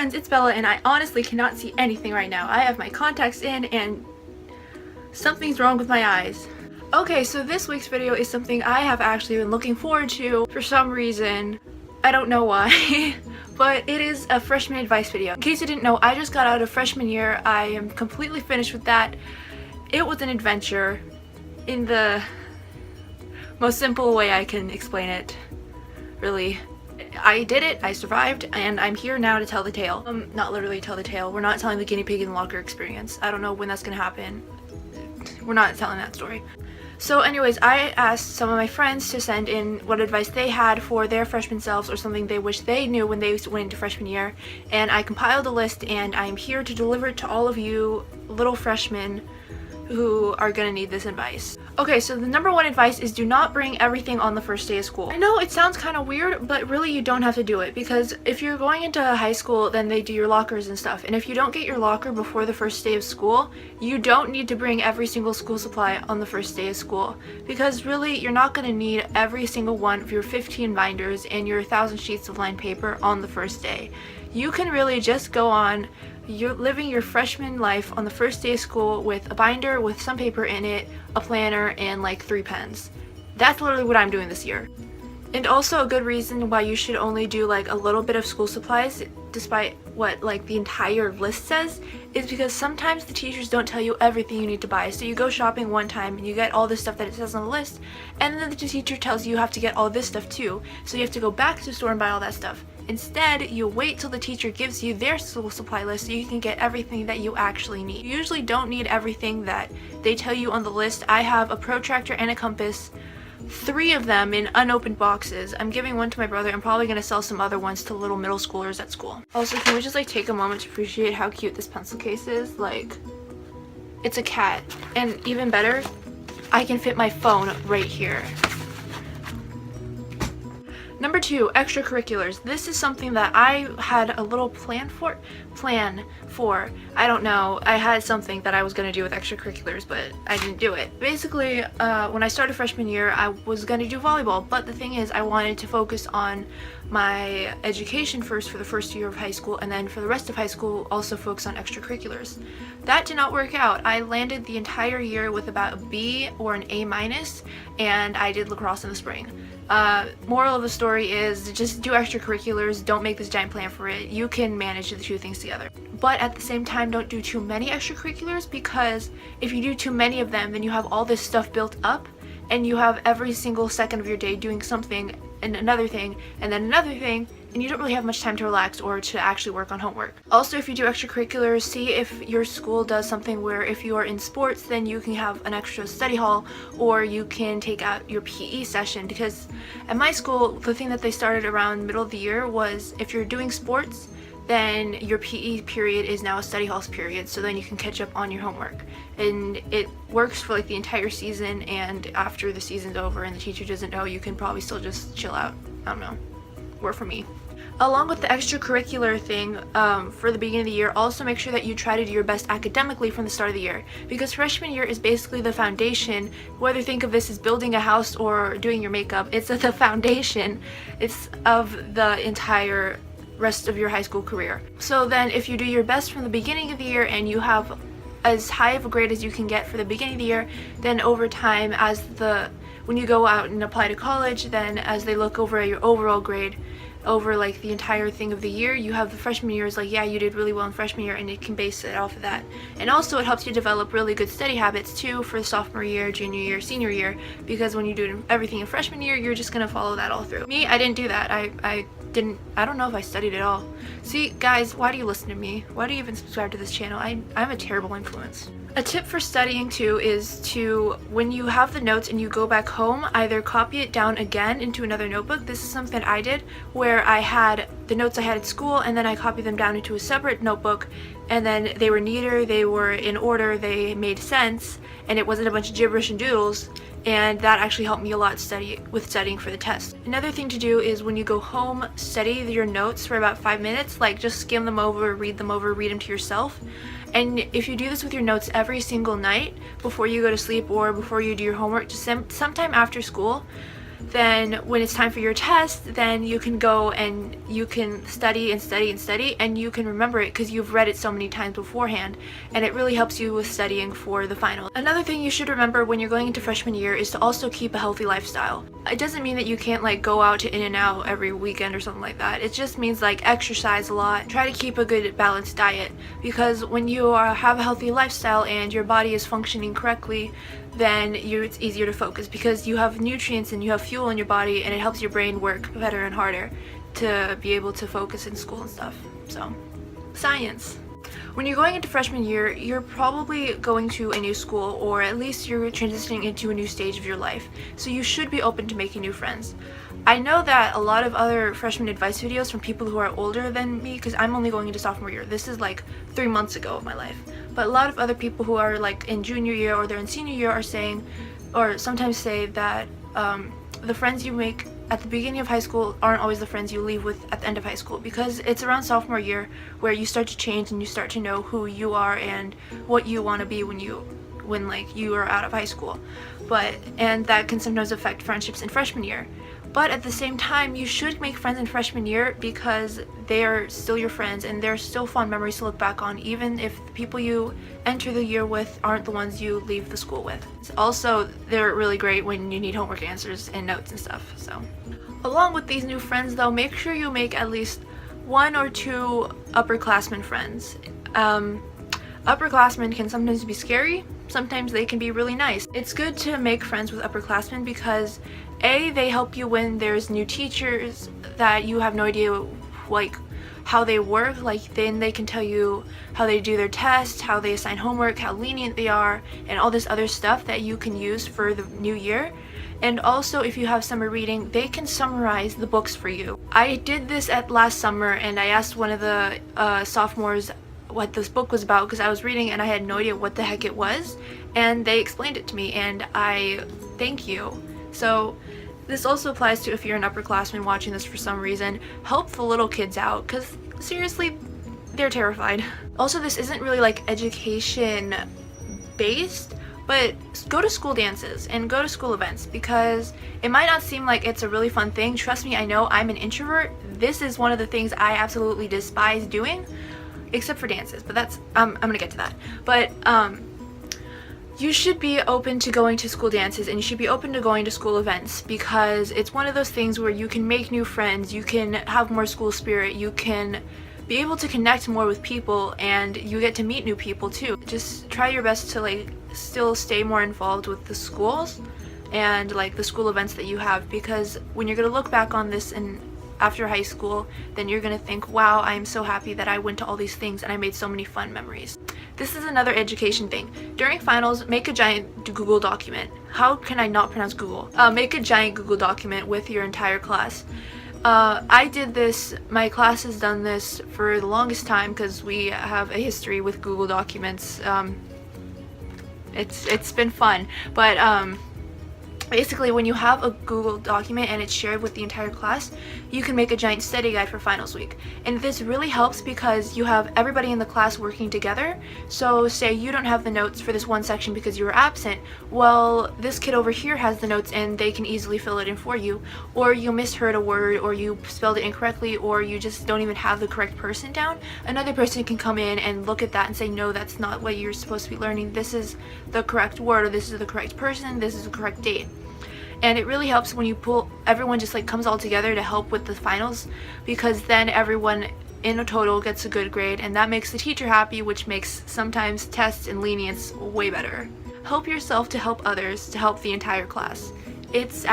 friends, it's Bella, and I honestly cannot see anything right now. I have my contacts in and something's wrong with my eyes. Okay, so this week's video is something I have actually been looking forward to for some reason. I don't know why, but it is a freshman advice video. In case you didn't know, I just got out of freshman year. I am completely finished with that. It was an adventure in the most simple way I can explain it, really. I did it, I survived, and I'm here now to tell the tale. Not literally tell the tale. We're not telling the guinea pig in the locker experience. I don't know when that's gonna happen. We're not telling that story. So anyways, I asked some of my friends to send in what advice they had for their freshman selves or something they wish they knew when they went into freshman year, and I compiled a list and I'm here to deliver it to all of you little freshmen who are gonna need this advice. Okay, so the number one advice is do not bring everything on the first day of school. I know it sounds kind of weird, but really you don't have to do it, because if you're going into high school, then they do your lockers and stuff, and if you don't get your locker before the first day of school, you don't need to bring every single school supply on the first day of school, because really you're not going to need every single one of your 15 binders and your 1,000 sheets of lined paper on the first day. You can really just go on you're living your freshman life on the first day of school with a binder with some paper in it, a planner, and like 3 pens. That's literally what I'm doing this year. And also a good reason why you should only do like a little bit of school supplies despite what like the entire list says is because sometimes the teachers don't tell you everything you need to buy. So you go shopping one time and you get all this stuff that it says on the list, and then the teacher tells you have to get all this stuff too. So you have to go back to the store and buy all that stuff. Instead, you wait till the teacher gives you their school supply list so you can get everything that you actually need. You usually don't need everything that they tell you on the list. I have a protractor and a compass, 3 of them in unopened boxes. I'm giving one to my brother. I'm probably going to sell some other ones to little middle schoolers at school. Also, can we just like take a moment to appreciate how cute this pencil case is? Like, it's a cat. And even better, I can fit my phone right here. Number 2, extracurriculars. This is something that I had a little plan for. I don't know. I had something that I was going to do with extracurriculars, but I didn't do it. Basically, when I started freshman year, I was going to do volleyball, but the thing is I wanted to focus on my education first for the first year of high school, and then for the rest of high school also focus on extracurriculars. That did not work out. I landed the entire year with about a B or an A-, and I did lacrosse in the spring. Moral of the story is just do extracurriculars, don't make this giant plan for it. You can manage the 2 things together. But at the same time, don't do too many extracurriculars, because if you do too many of them, then you have all this stuff built up and you have every single second of your day doing something and another thing and then another thing, and you don't really have much time to relax or to actually work on homework. Also, if you do extracurriculars, see if your school does something where if you are in sports, then you can have an extra study hall, or you can take out your PE session, because at my school, the thing that they started around middle of the year was if you're doing sports, then your PE period is now a study halls period, so then you can catch up on your homework. And it works for like the entire season, and after the season's over and the teacher doesn't know, you can probably still just chill out. I don't know. Work for me. Along with the extracurricular thing for the beginning of the year, also make sure that you try to do your best academically from the start of the year, because freshman year is basically the foundation. Whether think of this as building a house or doing your makeup, it's the foundation. It's of the entire rest of your high school career. So then if you do your best from the beginning of the year and you have as high of a grade as you can get for the beginning of the year, then over time when you go out and apply to college, then as they look over at your overall grade over like the entire thing of the year, you have the freshman year is like, yeah, you did really well in freshman year, and it can base it off of that. And also it helps you develop really good study habits too for sophomore year, junior year, senior year, because when you do everything in freshman year, you're just gonna follow that all through. Me, I didn't do that. I don't know if I studied at all. See, guys, why do you listen to me? Why do you even subscribe to this channel? I'm a terrible influence. A tip for studying too is to, when you have the notes and you go back home, either copy it down again into another notebook. This is something that I did, where I had the notes I had at school and then I copied them down into a separate notebook, and then they were neater, they were in order, they made sense, and it wasn't a bunch of gibberish and doodles. And that actually helped me a lot with studying for the test. Another thing to do is when you go home, study your notes for about 5 minutes, like just skim them over, read them to yourself. And if you do this with your notes every single night before you go to sleep or before you do your homework, just sometime after school, then when it's time for your test, then you can go and you can study and study and study, and you can remember it because you've read it so many times beforehand, and it really helps you with studying for the final. Another thing you should remember when you're going into freshman year is to also keep a healthy lifestyle. It doesn't mean that you can't like go out to In-N-Out every weekend or something like that. It just means like exercise a lot. Try to keep a good balanced diet, because when you have a healthy lifestyle and your body is functioning correctly, then it's easier to focus because you have nutrients and you have fuel in your body, and it helps your brain work better and harder to be able to focus in school and stuff. So, science. When you're going into freshman year, you're probably going to a new school, or at least you're transitioning into a new stage of your life. So you should be open to making new friends. I know that a lot of other freshman advice videos from people who are older than me, because I'm only going into sophomore year. This is like 3 months ago of my life. But a lot of other people who are like in junior year or they're in senior year are saying, or sometimes say that the friends you make at the beginning of high school aren't always the friends you leave with at the end of high school, because it's around sophomore year where you start to change and you start to know who you are and what you want to be when like you are out of high school. And that can sometimes affect friendships in freshman year. But at the same time, you should make friends in freshman year because they are still your friends and they're still fun memories to look back on, even if the people you enter the year with aren't the ones you leave the school with. Also, they're really great when you need homework answers and notes and stuff. So, along with these new friends though, make sure you make at least 1 or 2 upperclassmen friends. Upperclassmen can sometimes be scary, sometimes they can be really nice. It's good to make friends with upperclassmen because A, they help you when there's new teachers that you have no idea like how they work, like then they can tell you how they do their tests, how they assign homework, how lenient they are, and all this other stuff that you can use for the new year. And also, if you have summer reading, they can summarize the books for you. I did this at last summer, and I asked one of the sophomores what this book was about because I was reading and I had no idea what the heck it was, and they explained it to me, and I thank you. So this also applies to if you're an upperclassman watching this for some reason. Help the little kids out, because seriously, they're terrified. Also, this isn't really like education based, but go to school dances and go to school events, because it might not seem like it's a really fun thing. Trust me, I know I'm an introvert. This is one of the things I absolutely despise doing, except for dances, but that's I'm gonna get to that. But you should be open to going to school dances and you should be open to going to school events, because it's one of those things where you can make new friends, you can have more school spirit, you can be able to connect more with people, and you get to meet new people too. Just try your best to like still stay more involved with the schools and like the school events that you have, because when you're gonna look back on this and after high school, then you're gonna think, wow, I am so happy that I went to all these things and I made so many fun memories. This is another education thing. During finals, make a giant Google document. How can I not pronounce Google? Make a giant Google document with your entire class. I did this, my class has done this for the longest time because we have a history with Google documents. It's been fun, but basically, when you have a Google document and it's shared with the entire class, you can make a giant study guide for finals week. And this really helps because you have everybody in the class working together. So say you don't have the notes for this one section because you were absent, well, this kid over here has the notes and they can easily fill it in for you. Or you misheard a word, or you spelled it incorrectly, or you just don't even have the correct person down. Another person can come in and look at that and say, no, that's not what you're supposed to be learning. This is the correct word, or this is the correct person, this is the correct date. And it really helps when you everyone just like comes all together to help with the finals, because then everyone in a total gets a good grade, and that makes the teacher happy, which makes sometimes tests and lenience way better. Help yourself to help others to help the entire class. It's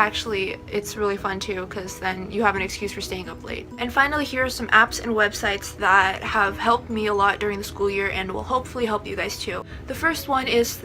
really fun too, because then you have an excuse for staying up late. And finally, here are some apps and websites that have helped me a lot during the school year and will hopefully help you guys too. The first one is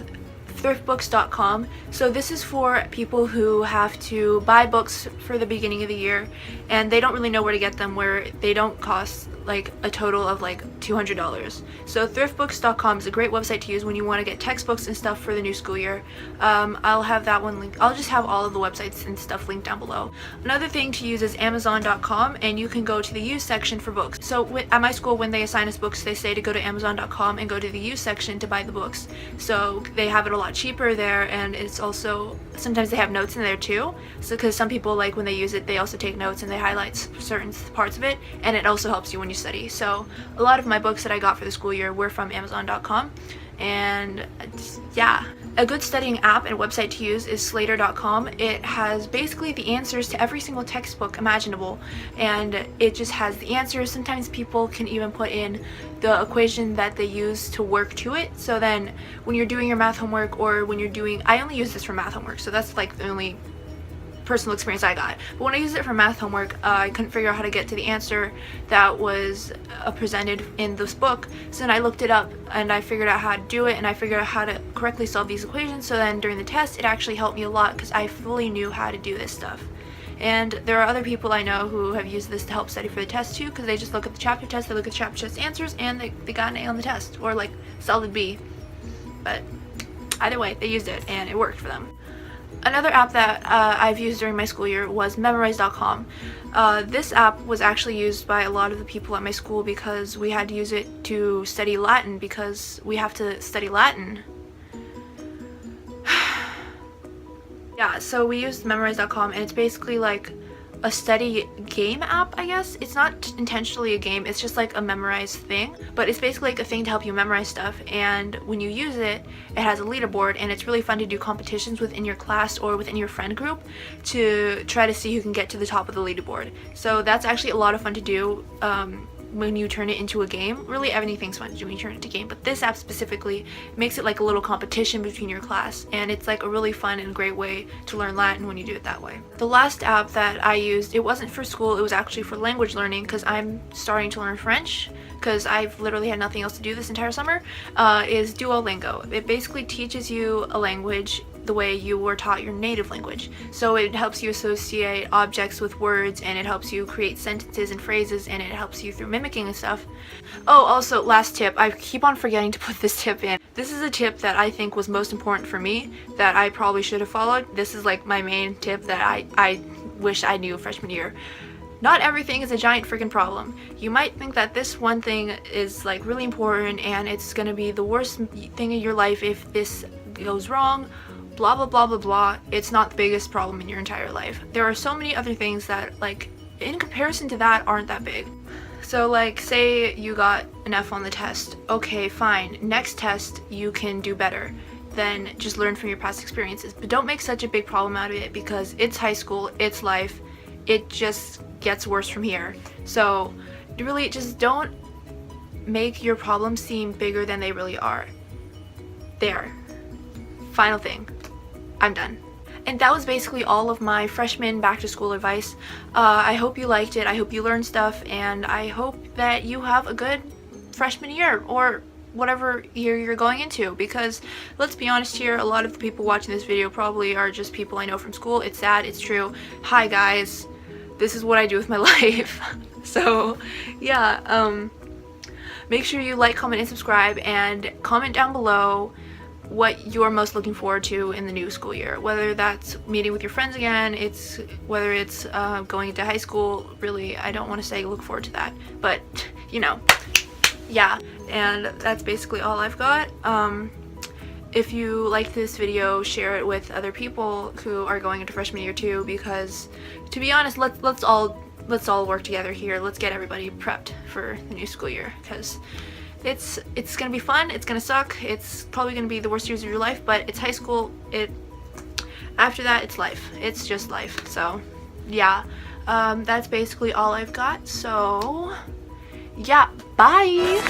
thriftbooks.com. So this is for people who have to buy books for the beginning of the year and they don't really know where to get them, where they don't cost like a total of like $200. So thriftbooks.com is a great website to use when you want to get textbooks and stuff for the new school year. I'll have that one linked. I'll just have all of the websites and stuff linked down below. Another thing to use is amazon.com, and you can go to the used section for books. So at my school, when they assign us books, they say to go to amazon.com and go to the used section to buy the books. So they have it a lot cheaper there, and it's also, sometimes they have notes in there too. So because some people, like when they use it, they also take notes and they highlight certain parts of it, and it also helps you when you study. So a lot of my books that I got for the school year were from amazon.com. And yeah, a good studying app and website to use is slader.com. It has basically the answers to every single textbook imaginable, and it just has the answers. Sometimes people can even put in the equation that they use to work to it, so then when you're doing your math homework, or when you're doing, I only use this for math homework, so that's like the only personal experience I got. But when I used it for math homework, I couldn't figure out how to get to the answer that was presented in this book. So then I looked it up and I figured out how to do it, and I figured out how to correctly solve these equations. So then during the test, it actually helped me a lot because I fully knew how to do this stuff. And there are other people I know who have used this to help study for the test too, because they just look at the chapter test, they look at the chapter test answers, and they got an A on the test, or like solid B. But either way, they used it and it worked for them. Another app that I've used during my school year was memrise.com. This app was actually used by a lot of the people at my school because we had to use it to study Latin, because we have to study Latin. Yeah, so we used memrise.com, and it's basically like a study game app, I guess. It's not intentionally a game, it's just like a memorize thing, but it's basically like a thing to help you memorize stuff. And when you use it, it has a leaderboard, and it's really fun to do competitions within your class or within your friend group to try to see who can get to the top of the leaderboard. So that's actually a lot of fun to do when you turn it into a game. Really, everything's fun to do when you turn it into a game, but this app specifically makes it like a little competition between your class, and it's like a really fun and great way to learn Latin when you do it that way. The last app that I used, it wasn't for school, it was actually for language learning, because I'm starting to learn French, because I've literally had nothing else to do this entire summer, is Duolingo. It basically teaches you a language the way you were taught your native language. So it helps you associate objects with words, and it helps you create sentences and phrases, and it helps you through mimicking and stuff. Oh, also, last tip, I keep on forgetting to put this tip in. This is a tip that I think was most important for me that I probably should have followed. This is like my main tip that I wish I knew freshman year. Not everything is a giant freaking problem. You might think that this one thing is like really important and it's gonna be the worst thing in your life if this goes wrong, blah blah blah blah blah. It's not the biggest problem in your entire life. There are so many other things that, like, in comparison to that, aren't that big. So like, say you got an F on the test. Okay, fine. Next test you can do better. Then just learn from your past experiences. But don't make such a big problem out of it, because it's high school, it's life. It just gets worse from here. So really just don't make your problems seem bigger than they really are. There. Final thing. I'm done. And that was basically all of my freshman back to school advice. I hope you liked it. I hope you learned stuff, and I hope that you have a good freshman year, or whatever year you're going into, because let's be honest here, a lot of the people watching this video probably are just people I know from school. It's sad, it's true. Hi guys, this is what I do with my life. So yeah, make sure you like, comment, and subscribe, and comment down below what you're most looking forward to in the new school year, whether that's meeting with your friends again, whether it's going into high school. Really, I don't want to say look forward to that, but you know, yeah. And that's basically all I've got. If you liked this video, share it with other people who are going into freshman year too, because to be honest, let's all work together here. Let's get everybody prepped for the new school year, because it's gonna be fun, it's gonna suck, it's probably gonna be the worst years of your life, but it's high school. After that, it's life. It's just life. So yeah, that's basically all I've got. So yeah, bye.